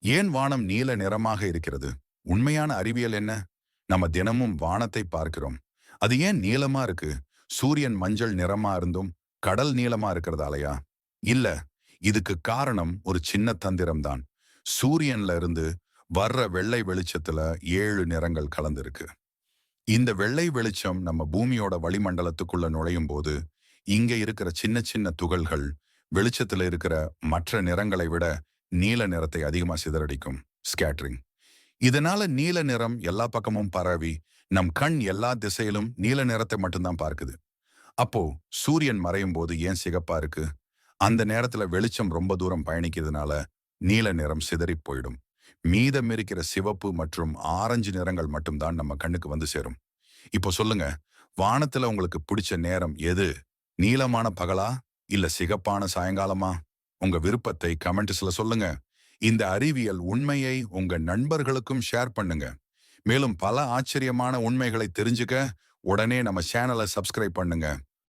ஏன் வானம் நீல நிறமாக இருக்கிறது? உண்மையான அறிவியல் என்ன? நம்ம தினமும் வானத்தை பார்க்கிறோம். அது ஏன் நீலமா இருக்கு? சூரியன் மஞ்சள் நிறமா இருந்தும் கடல் நீலமா இருக்கிறதாலயா? இல்ல. இதுக்கு காரணம் ஒரு சின்ன தந்திரம் தான். சூரியன்ல இருந்து வர்ற வெள்ளை வெளிச்சத்துல 7 நிறங்கள் கலந்திருக்கு. இந்த வெள்ளை வெளிச்சம் நம்ம பூமியோட வளிமண்டலத்துக்குள்ள நுழையும் போது, இங்க இருக்கிற சின்ன சின்ன துகள்கள் வெளிச்சத்துல இருக்கிற மற்ற நிறங்களை விட நீல நிறத்தை அதிகமா சிதறடிக்கும். ஸ்கேட்டரிங். இதனால நீல நிறம் எல்லா பக்கமும் பரவி, நம் கண் எல்லா திசையிலும் நீல நிறத்தை மட்டும்தான் பார்க்குது. அப்போ சூரியன் மறையும் போது ஏன் சிகப்பா இருக்கு? அந்த நேரத்துல வெளிச்சம் ரொம்ப தூரம் பயணிக்கிறதுனால நீல நிறம் சிதறிப் போயிடும். மீதம் இருக்கிற சிவப்பு மற்றும் ஆரஞ்சு நிறங்கள் மட்டும்தான் நம்ம கண்ணுக்கு வந்து சேரும். இப்போ சொல்லுங்க, வானத்துல உங்களுக்கு பிடிச்ச நேரம் எது? நீலமான பகலா? இல்ல சிகப்பான சாயங்காலமா? உங்க விருப்பத்தை கமெண்ட்ஸ்ல சொல்லுங்க. இந்த அறிவியல் உண்மையை உங்க நண்பர்களுக்கும் ஷேர் பண்ணுங்க. மேலும் பல ஆச்சரியமான உண்மைகளை தெரிஞ்சுக்க உடனே நம்ம சேனலை சப்ஸ்கிரைப் பண்ணுங்க.